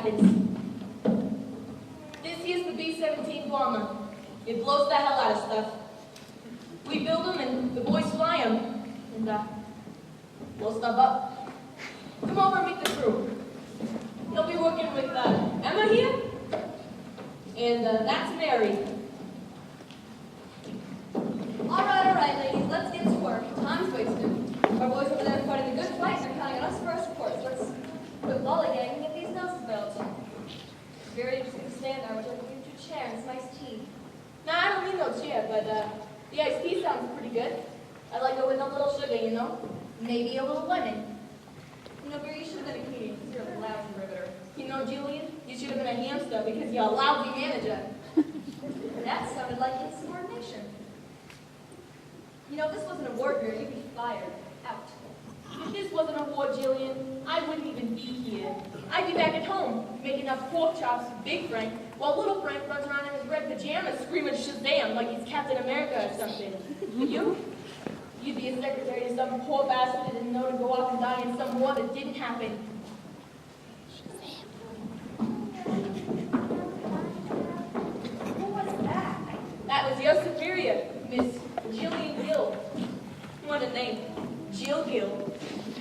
happens. This here's the B-17 bomber. It blows the hell out of stuff. We build them and the boys fly them and blow stuff up. Come over and meet the crew. He'll be working with Emma here, and that's Mary. All right, ladies, let's get to work. Time's wasted. Our boys over there are fighting a good fight and they're counting on us for our supports. Let's quit lollygagging and get these noses built. Very just gonna stand there, which I can give you a chair and some iced tea. Nah, I don't need no chair, but the iced tea sounds pretty good. I like it with a little sugar, you know? Maybe a little lemon. You know, Barry, you should have been a comedian because you're a lousy riveter. You know, Julian, you should have been a hamster because you're a lousy manager. That sounded like insubordination. You know, if this wasn't a war, Barry, you'd be fired. Out. If this wasn't a war, Jillian, I wouldn't even be here. I'd be back at home, making up pork chops for Big Frank, while little Frank runs around in his red pajamas screaming Shazam like he's Captain America or something. You'd be a secretary to some poor bastard who didn't know to go off and die in some war that didn't happen. Who was that? That was your superior, Miss Jillian Gill. What a name. Jill Gill.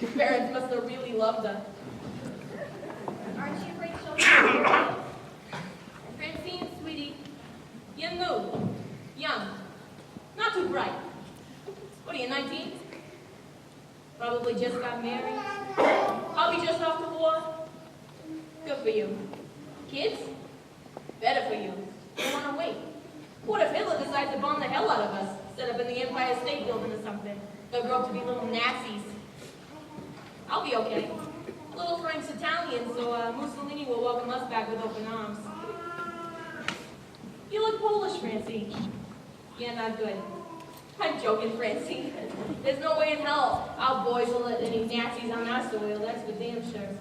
Your parents must have really loved her. Aren't you afraid to show me? Francine, sweetie, you're new, young, not too bright. What are you, 19? Probably just got married. Probably just off the war. Good for you. Kids? Better for you. You want to wait. What if Hitler decides to bomb the hell out of us? Set up in the Empire State Building or something. They'll grow up to be little Nazis. I'll be okay. Little Frank's Italian, so Mussolini will welcome us back with open arms. You look Polish, Francine. Yeah, not good. I'm joking, Francine. There's no way in hell our boys will let any Nazis on our soil, that's for damn sure.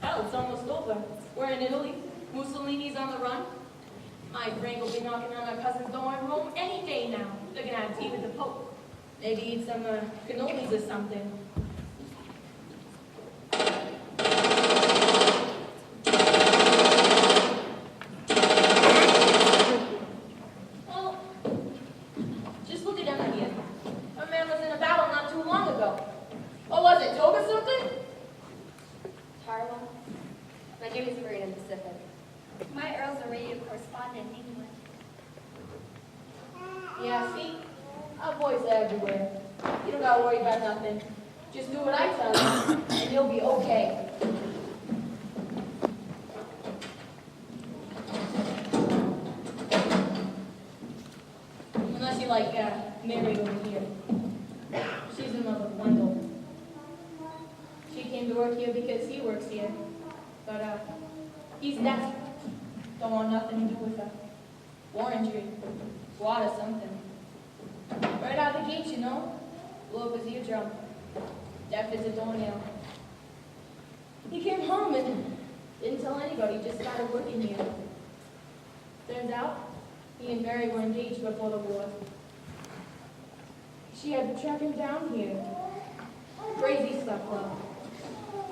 Hell, it's almost over. We're in Italy. Mussolini's on the run. My Frank will be knocking on our cousin's door in Rome any day now. They're gonna have tea with the Pope. Maybe eat some cannolis or something. Well, just look at Emma here. Her man was in a battle not too long ago. What was it, Toga something? Harlem. My duty's Marine in the Pacific. My Earl's a radio correspondent in England. Yeah, see? Our boys are everywhere. You don't gotta worry about nothing. Just do what I tell you, and you'll be okay. Unless you like Mary over here. She's in love with Wendell. She came to work here because he works here. But he's desperate. Don't want nothing to do with her. War injury. Squad or something. Right out the gate, you know. Blew up his eardrum. Deaf as a doornail. He came home and didn't tell anybody, just started working here. Turns out, he and Mary were engaged before the war. She had to track him down here. Crazy stuff, love.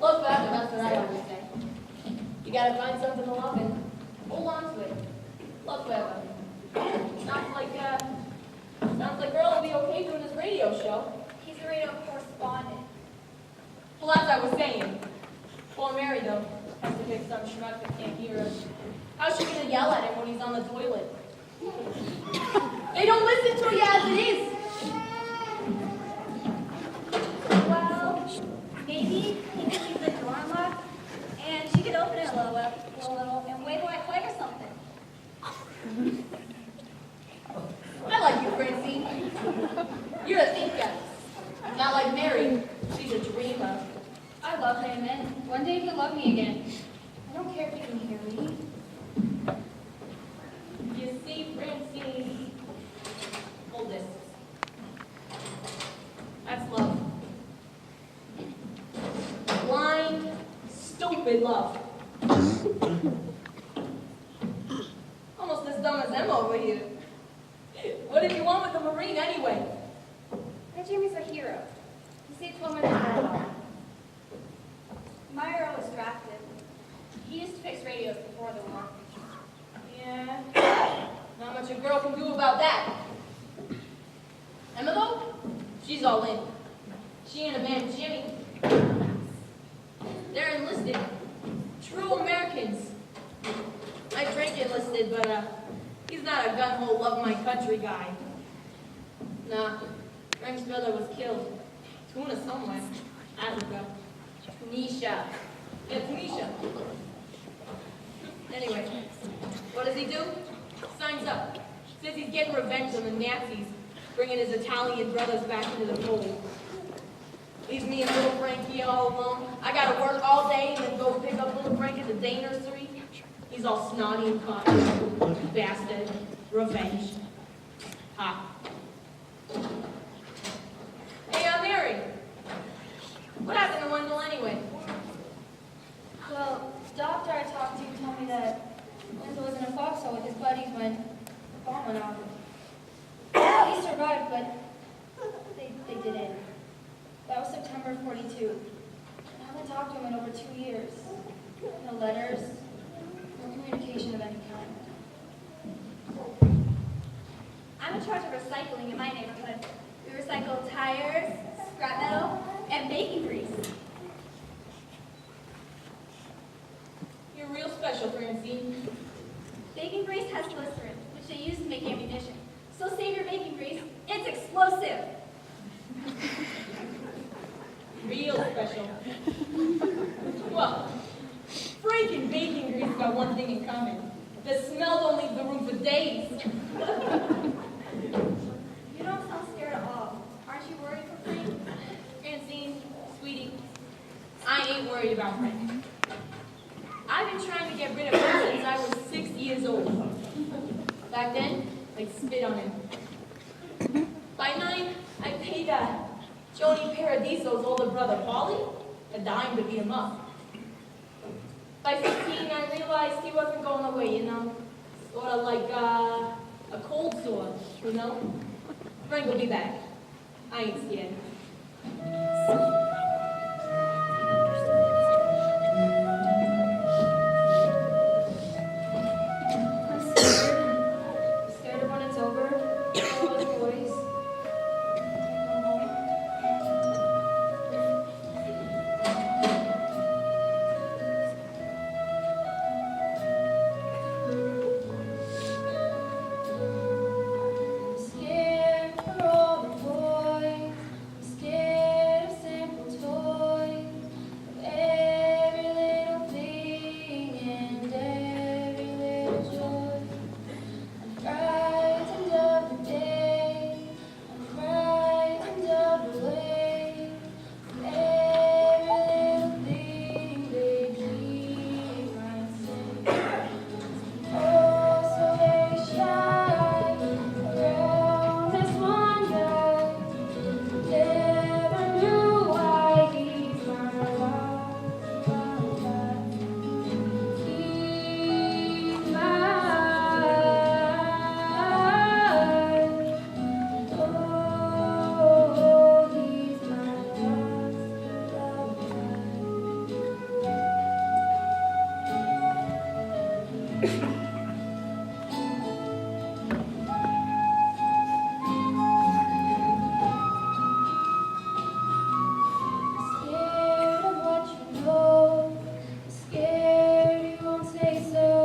Love forever, that's what I always say. You gotta find something to love and hold on to it. Love forever. Sounds like Earl will be okay doing his radio show. He's a radio correspondent. Well, as I was saying, poor Mary, though, has to pick some schmuck that can't hear us. How's she gonna yell at him when he's on the toilet? They don't listen to you as it is. Well, maybe he could leave the door unlocked, and she could open it a little, and wave a white flag or something. I like you, Francine. You're a thinker. Not like Mary. She's a dreamer. I love him, and one day he'll love me again. I don't care if he can hear me. You see, Francine, hold this. That's love. Blind, stupid love. Almost as dumb as Emma over here. What did you want with a Marine anyway? My Jimmy's a hero. He saved 12 minutes of my life. My Earl was drafted. He used to another war. Yeah, not much a girl can do about that. Emma, though, she's all in. She and a man, Jimmy, they're enlisted. True Americans. My Frank enlisted, but he's not a gun-hole, love my country guy. Nah, Frank's brother was killed. Tuna somewhere. Africa. Tunisia. Yeah, Tunisia. Anyway, what does he do? Signs up. Says he's getting revenge on the Nazis, bringing his Italian brothers back into the fold. Leaves me and little Frank here all alone. I gotta work all day and then go pick up little Frank at the day nursery. He's all snotty and cocky. Bastard. Revenge. Ha. Hey, Mary. What happened to Wendell anyway? Well, the doctor I talked to told me that Wendell was in a foxhole with his buddies when the bomb went off. He survived, but they didn't. That was September of '42. I haven't talked to him in over 2 years. No letters, no communication of any kind. I'm in charge of recycling in my neighborhood. We recycle tires, scrap metal, and baking grease. You're real special, Francine. Baking grease has glycerin, which they use to make ammunition. So save your baking grease. It's explosive. Real special. Well, Frank and baking grease got one thing in common. The smell don't leave the room for days. You don't sound scared at all. Aren't you worried for Frank? Francine, sweetie, I ain't worried about Frank. I've been trying to get rid of him since I was 6 years old. Back then, I'd spit on him. By 9, I paid Joni Paradiso's older brother, Polly, a dime to beat him up. By 15, I realized he wasn't going away, you know? Sort of like a cold sore, you know? Frank will be back. I ain't scared. I'm scared. Scared of when it's over. All those boys. Come home. I'm scared for all the boys. I'm scared of simple toys. Of every little thing and every little joy. I'm frightened of the day. I'm frightened of the way. Every little thing they keep on saying. Oh, so very shy around this one guy. Never knew why he's my life. He's my oh, he's my love. Scared of what you know, scared you won't say so.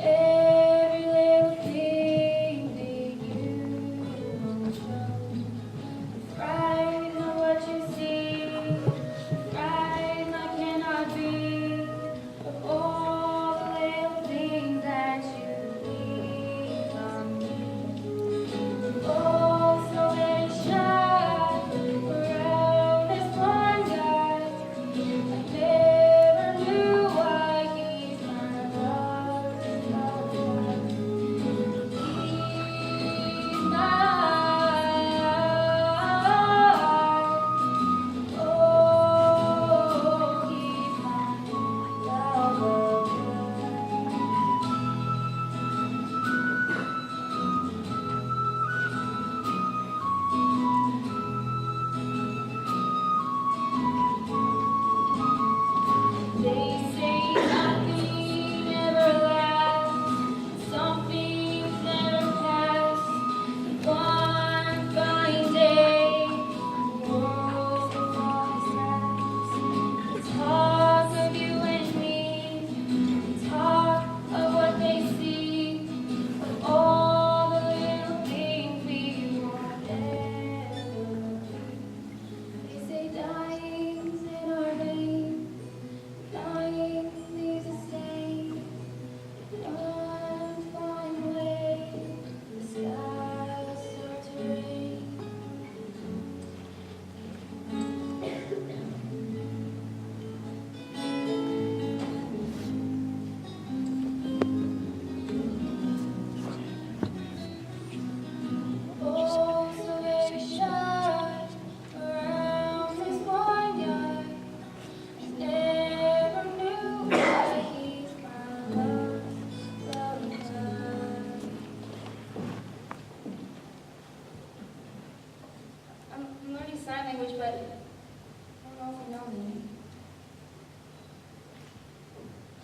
Every little thing that you won't show. Frightened of what you see, frightened I cannot be. Of all the little things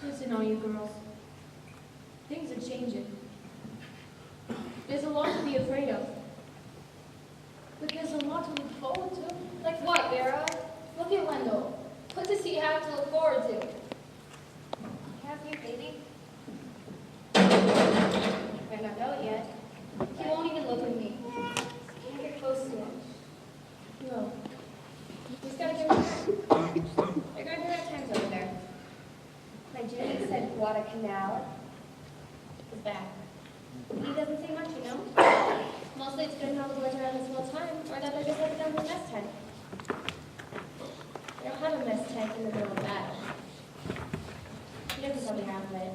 Listen, all you girls. Things are changing. There's a lot to be afraid of. But there's a lot to look forward to. Like what, Vera? Look at Wendell. What does he have to look forward to? Have you, baby? Might not know it yet. He won't even look at me. Can't get close to him. No. He's got to give him time. They're going through that times over there. My Julie said Guadalcanal is back. He doesn't say much, you know? Mostly it's good how the boys are around this whole time, or that they're just like down to the mess tent. They don't have a mess tent in the middle of battle. He doesn't tell me half of it.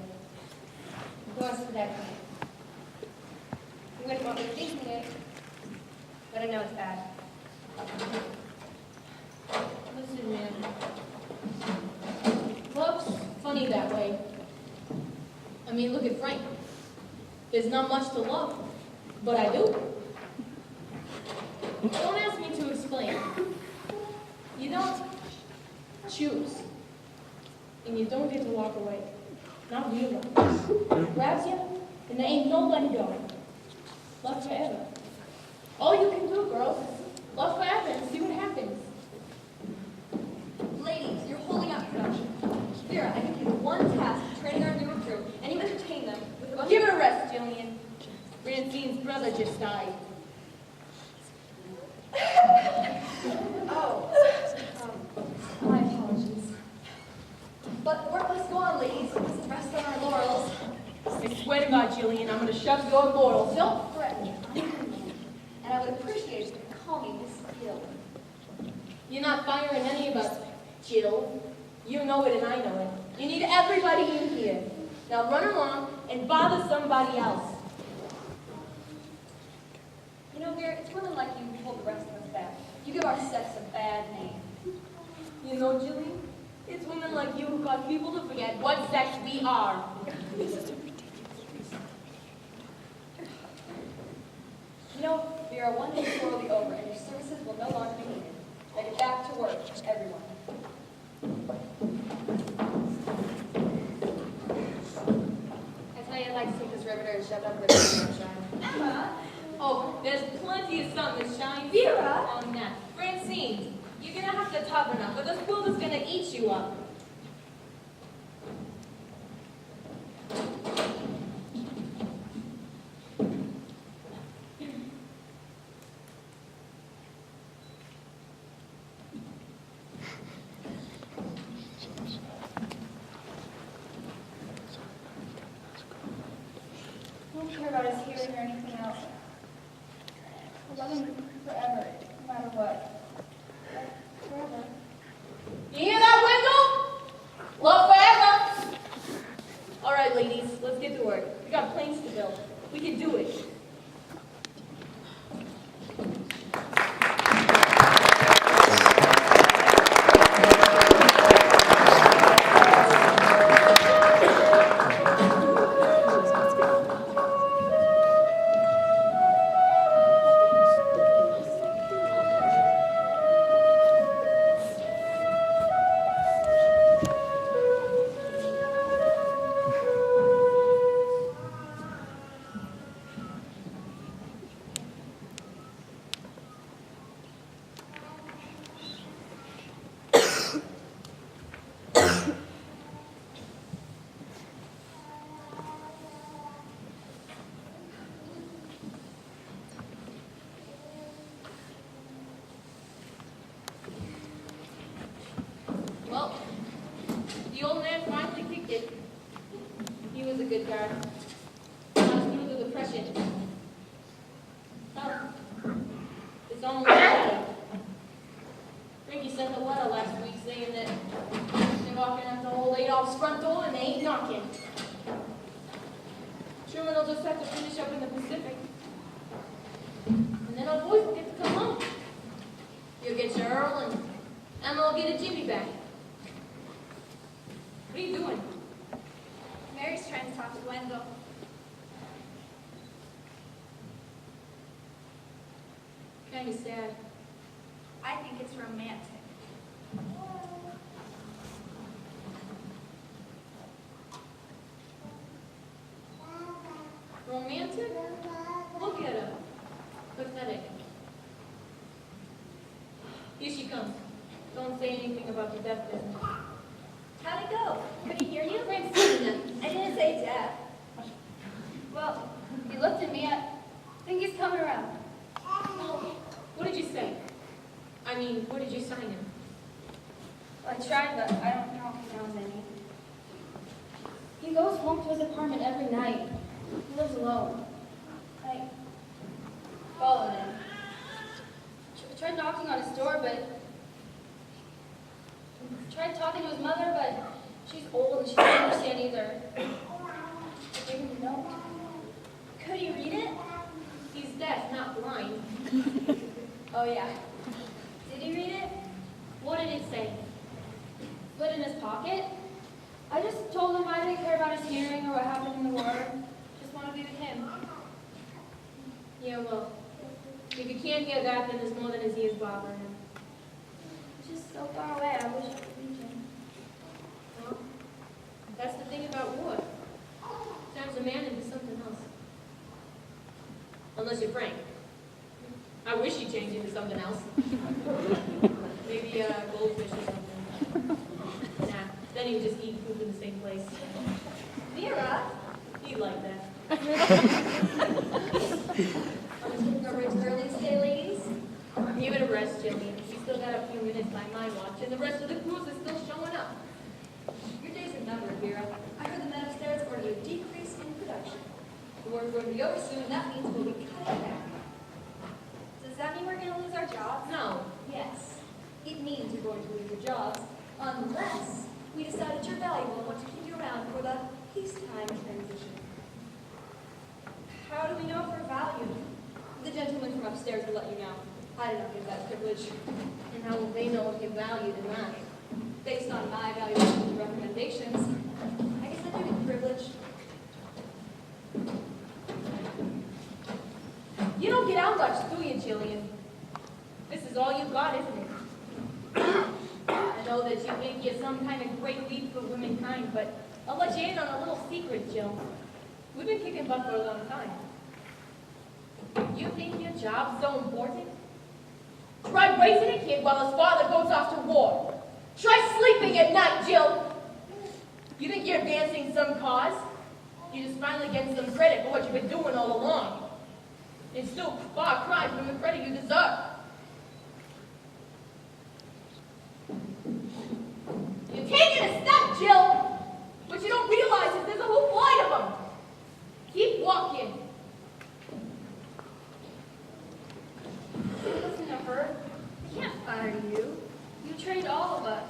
Who wants to that point? You wouldn't want me thinking it, but I know it's bad. Listen, man. Love's funny that way. I mean, look at Frank. There's not much to love, but I do. Don't ask me to explain. You don't choose, and you don't get to walk away. Not real love. It grabs you, and there ain't no letting go. Love forever. All you can do, girls, is love forever and see what happens. Ladies, you're holding up production. Vera, I give you one task of training our new recruit, and you entertain them with a bunch Give it a rest, Jillian. Francine's brother just died. My apologies. But let's go on, ladies. Let's rest on our laurels. I swear to God, Jillian, I'm gonna shove your laurels. Don't threaten me. And I would appreciate if you could call me Miss Gill. You're not firing any of us, Jill. You know it and I know it. You need everybody in here. Now run along and bother somebody else. You know, Vera, it's women like you who hold the rest of us back. You give our sex a bad name. You know, Jillian, it's women like you who cause people to forget what sex we are. You know, Vera, one day the war will be over and your services will no longer be needed. Now get back to work, everyone. I tell you, I'd like to take this riveter and shove it up with sunshine. Emma! Oh, there's plenty of sun that shines Vera! on that. Francine, you're gonna have to toughen up, but this world is gonna eat you up. I don't care about his hearing or anything else. I love him forever, no matter what. Forever. You hear that, Wendell? Love forever. All right, ladies, let's get to work. We got planes to build. We can do it. Well, the old man finally kicked it. He was a good guy. Got us through the depression. Well, it's only a letter. Ricky sent a letter last week saying that they're walking out the old Adolph's front door and they ain't knocking. Truman will just have to finish up in the Pacific. And then our boys will get to come home. You'll get your Earl and Emma will get a Jimmy back. What are you doing? Mary's trying to talk to Wendell. Kind of sad. I think it's romantic. comes. Don't say anything about the death business. How'd it go? Could he hear you? Francina. I didn't say death. Well, he looked at me. I think he's coming around. What did you say? I mean, where did you sign him? I tried, but I don't know if he knows any. He goes home to his apartment every night. He lives alone. I followed him. I tried knocking on his door, but tried talking to his mother, but she's old and she doesn't understand either. I gave him a note. Could he read it? He's deaf, not blind. Oh yeah. Did he read it? What did it say? Put it in his pocket? I just told him I didn't care about his hearing or what happened in the war. Just want to be with him. Yeah, well, if you can't hear that, then there's more than his ears bothering him. He's just so far away. I wish I could reach him. Well, that's the thing about war. Turns a man into something else. Unless you're Frank. I wish he'd change into something else. Maybe a goldfish or something. Nah, then he would just eat poop in the same place. Vera? He'd like that. I'm taking over to early stay, ladies. Give it a rest, Jillian. We still got a few minutes by my watch, and the rest of the crews is still showing up. Your days are numbered, Vera. I heard the men upstairs order a decrease in production. The war's going to be over soon, and that means we'll be cutting back. Does that mean we're going to lose our jobs? No. Yes. It means you're going to lose your jobs, unless we decide that you're valuable and want to keep you around for the peacetime transition. How do we know if we're valued? The gentleman from upstairs will let you know. I don't give that privilege. And how will they know if you're valued or not? Based on my evaluations and recommendations, I guess I do get privilege. You don't get out much, do you, Jillian? This is all you got, isn't it? I know that you think you're some kind of great lead for womankind, but I'll let you in on a little secret, Jill. We've been kicking butt for a long time. You think your job's so important? Try raising a kid while his father goes off to war. Try sleeping at night, Jill. You think you're advancing some cause? You're just finally getting some credit for what you've been doing all along. It's still far cry from the credit you deserve. You're taking a step, Jill. What you don't realize is there's a whole flight of them. Keep walking. Listen to her. They can't fire you. You trained all of us.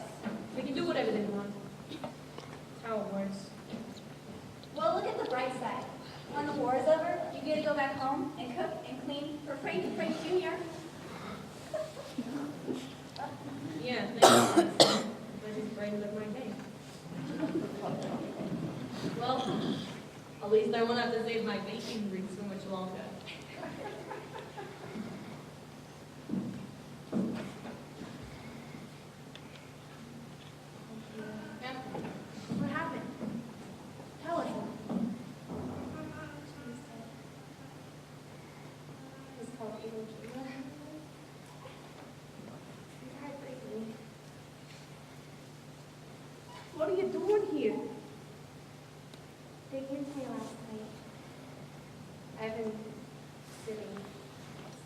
They can do whatever they want. That's how it works. Well, look at the bright side. When the war is over, you get to go back home and cook and clean for Frank Jr. Yeah, thanks. I just brightened up my day. Well, at least I won't have to save my baking ring so much longer. Yeah. What happened? Tell us. What are you doing here? They came to me last night. I've been sitting,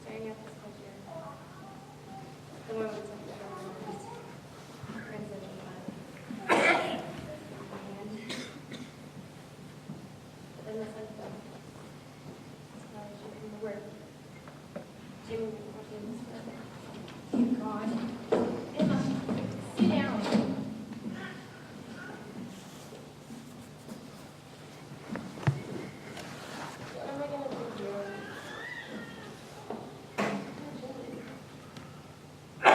staring at this picture. The one with the President Obama. And then my son fell. Scholarship from work. Jimmy was working this work. Dear God. Emma, sit down. What am I gonna do here? I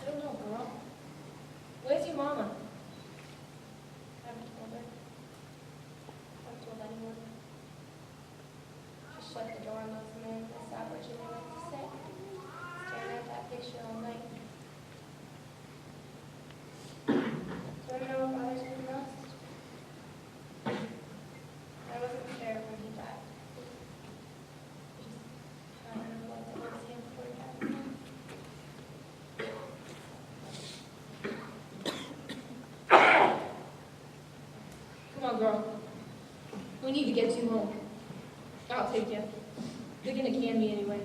don't know, girl. Where's your mama? I haven't told her. I haven't told anyone. Just shut the door on those men. I saw what Jimmy liked to say. Staring at that picture all night. Do you want to know what bothers me most? I wasn't there when he died. I just kind of what on, girl. We need to get you home. I'll take you. They're gonna can me anyway.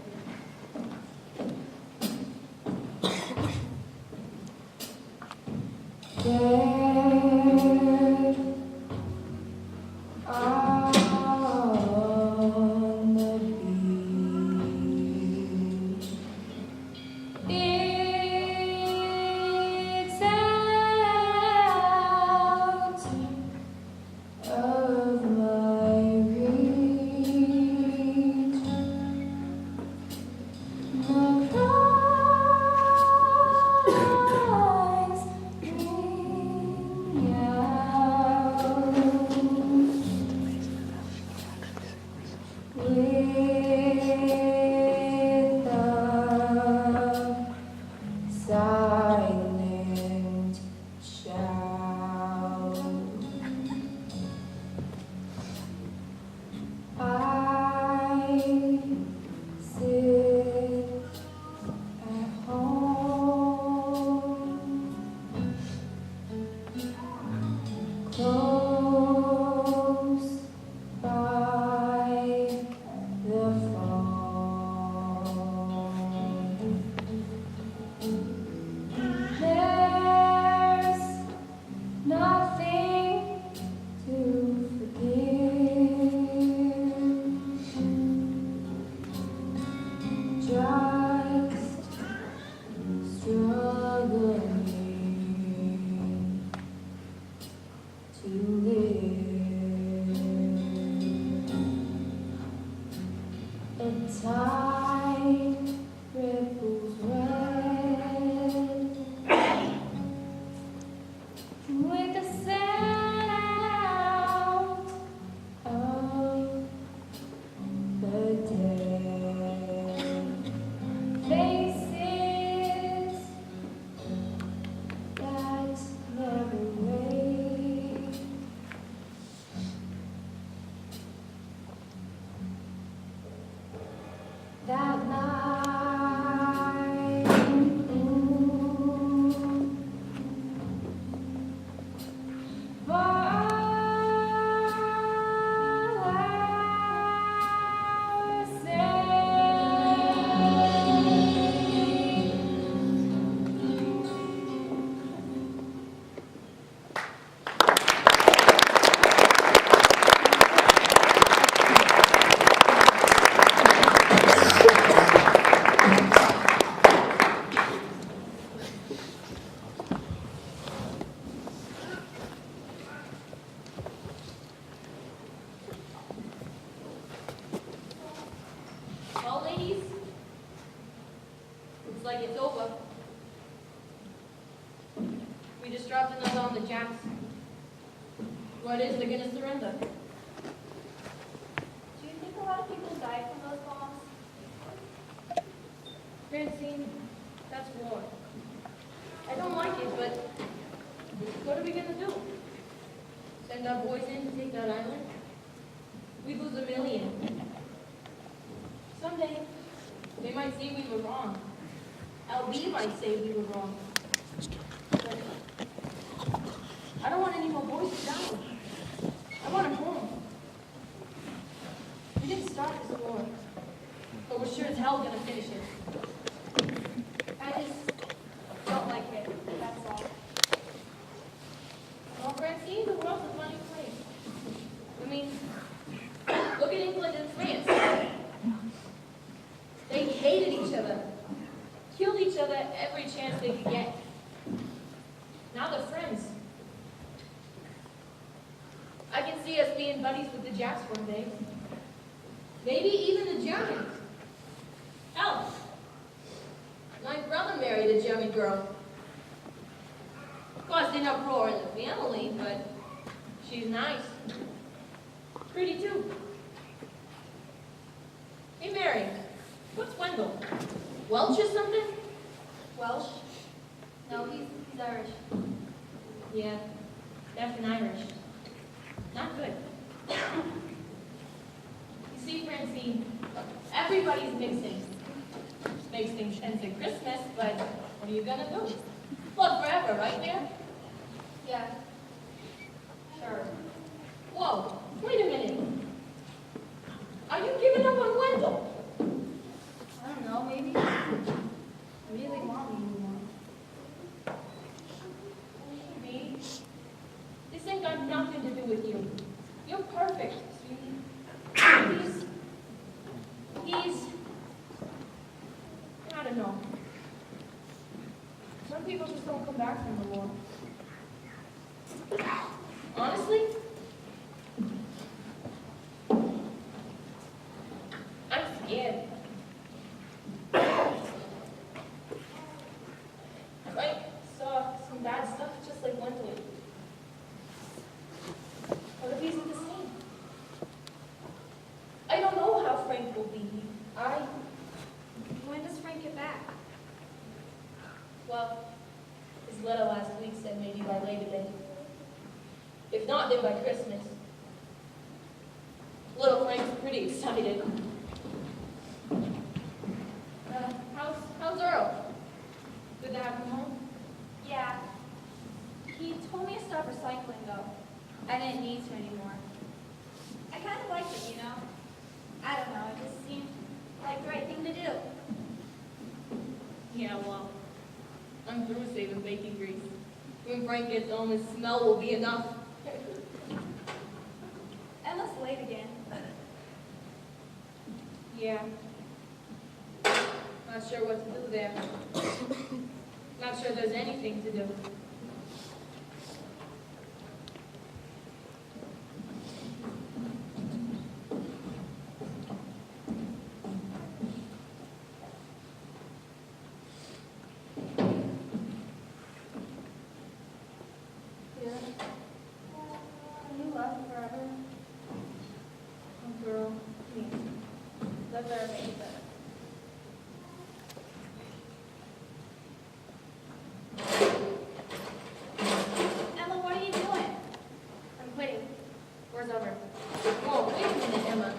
Well, ladies, looks like it's over. We just dropped another on the Jacks. What is, they're gonna surrender. Do you think a lot of people died from those bombs? Francine, that's war. I don't like it, but what are we gonna do? Send our boys in to take that island? We lose 1 million. Someday, they might say we were wrong. LB might say we were wrong. But I don't want any more boys to die. I want them home. We didn't start this war, but we're sure as hell gonna finish it. I just don't like it, that's all. Well, Francine, the world's a funny place. I mean, look at England and France. They hated each other, killed each other every chance they could get. Now they're friends. I can see us being buddies with the Japs one day. Maybe even the Germans. Hell, my brother married a German girl. Of course, they're not poor in the family, but she's nice. Pretty too. Hey, Mary, what's Wendell? Welsh or something? Welsh? No, he's Irish. Yeah, definitely Irish. Not good. You see, Francine, everybody's mixing. Makes things tense at Christmas, but what are you gonna do? Love forever, right there? Yeah. Sure. Whoa, wait a minute. Are you giving up on Wendell? I don't know, maybe. I really want me anymore. Me? This ain't got nothing to do with you. You're perfect, sweetie. He's, I don't know. Some people just don't come back from the war. Honestly, I'm scared. Frank saw some bad stuff just like Wendell. What if he's the same? I don't know how Frank will be. When does Frank get back? Well, his letter last week said maybe by Labor Day. If not, then by Christmas. Little Frank's pretty excited. How's Earl? Good to have him home? Yeah. He told me to stop recycling, though. I didn't need to anymore. I kind of liked it, you know? I don't know, it just seemed like the right thing to do. Yeah, well, I'm through saving bacon grease. When Frank gets home, his smell will be enough. Emma's late again. Yeah. Not sure what to do there. Not sure there's anything to do. You love forever. Oh, girl, please. Love her amazing. Emma, what are you doing? I'm quitting. War's over. Whoa, wait a minute, Emma.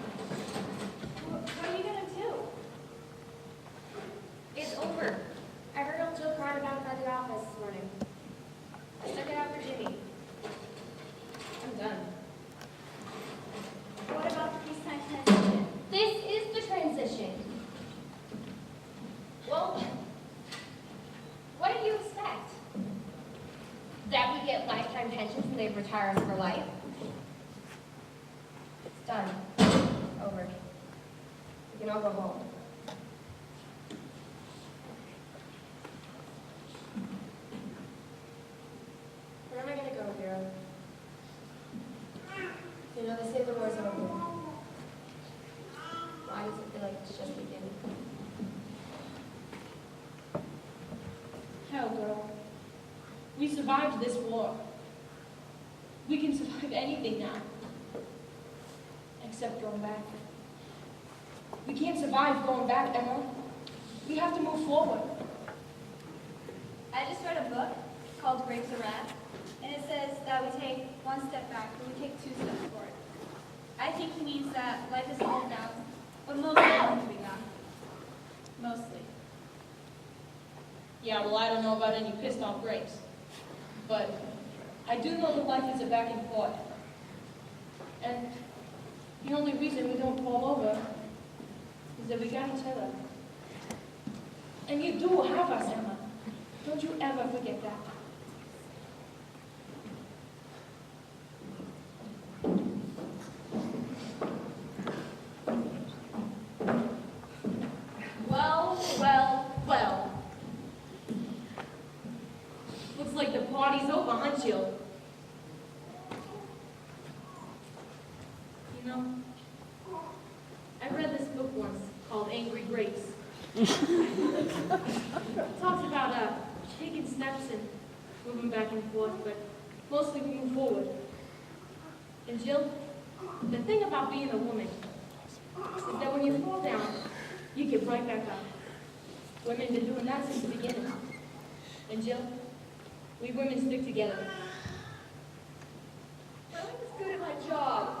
What are you gonna do? It's over. I heard old Joe crying about it by the office this morning. I stuck it out for Jimmy. I'm done. What about the peacetime transition? This is the transition. Well, what do you expect? That we get lifetime pensions and they retire us for life? It's done. Over. We can all go home. Where am I gonna go, Vera? You know, they say the war's over. Why does it feel like it's just beginning? Hell, girl. We survived this war. We can survive anything now. Except going back. We can't survive going back, Emma. We have to move forward. I just read a book called Grapes of Wrath, and it says that we take one step back, but we take 2 steps forward. I think he means that life is all down, but mostly going to be gone. Mostly. Yeah, well, I don't know about any pissed off grapes. But I do know that life is a back and forth. And the only reason we don't fall over is that we got each other. And you do have us, Emma. Don't you ever forget that. Well, well, well. Looks like the party's over, huh, Jill? You know, I read this book once called Angry Grapes. It talks about taking steps and moving back and forth, but mostly we move forward. And Jill, the thing about being a woman is that when you fall down, you get right back up. Women have been doing that since the beginning. And Jill, we women stick together. I'm just good at my job.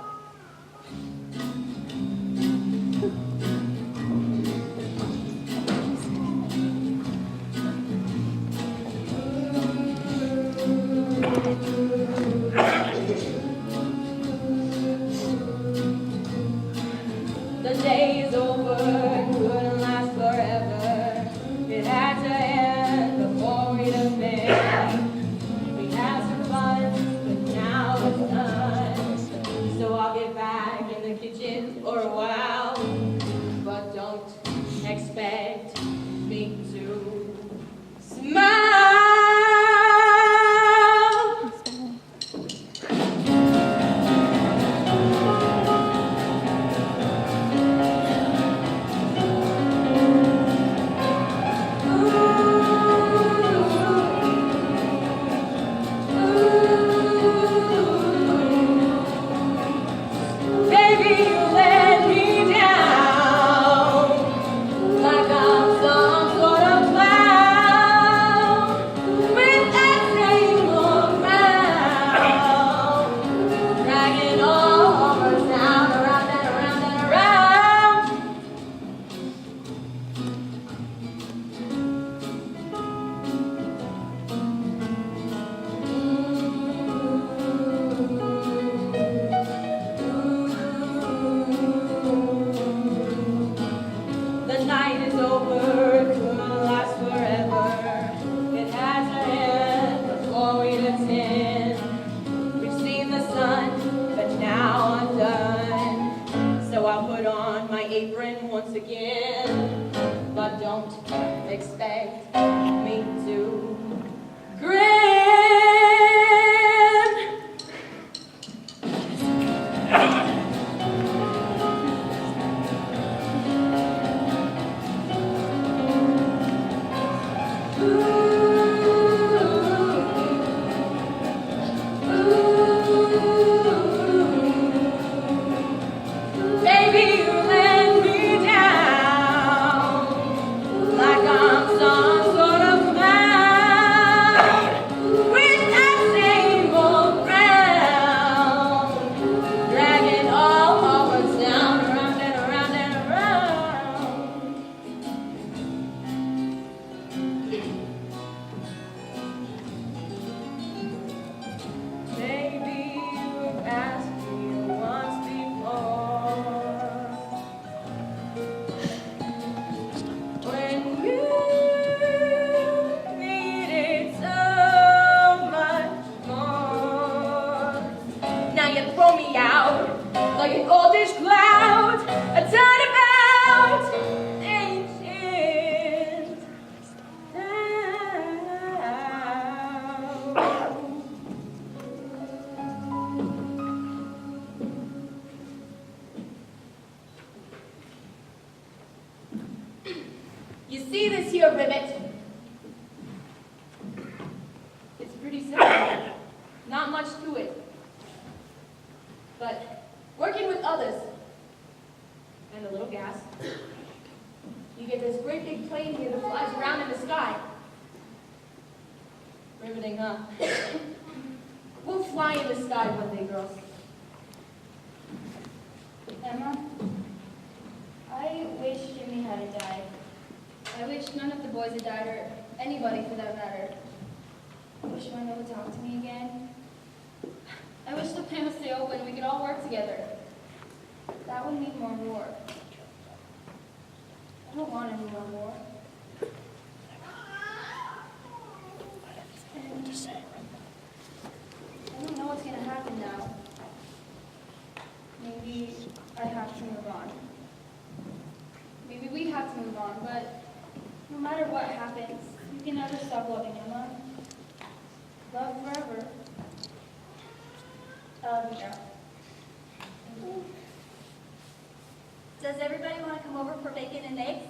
see this here, Rivet? It's pretty simple. Not much to it. But working with others, and a little gas, you get this great big plane here that flies around in the sky. Riveting, huh? We'll fly in the sky one day, girls. Emma, I wish Jimmy hadn't died. I wish none of the boys had died, or anybody for that matter. I wish Wendell would talk to me again. I wish the plan would stay open and we could all work together. That would mean more war. I don't want any more war. I don't know what's going to happen now. Maybe I have to move on. Maybe we have to move on, but no matter what happens, you can never stop loving Emma. Love forever. I love you, girl. Does everybody want to come over for bacon and eggs?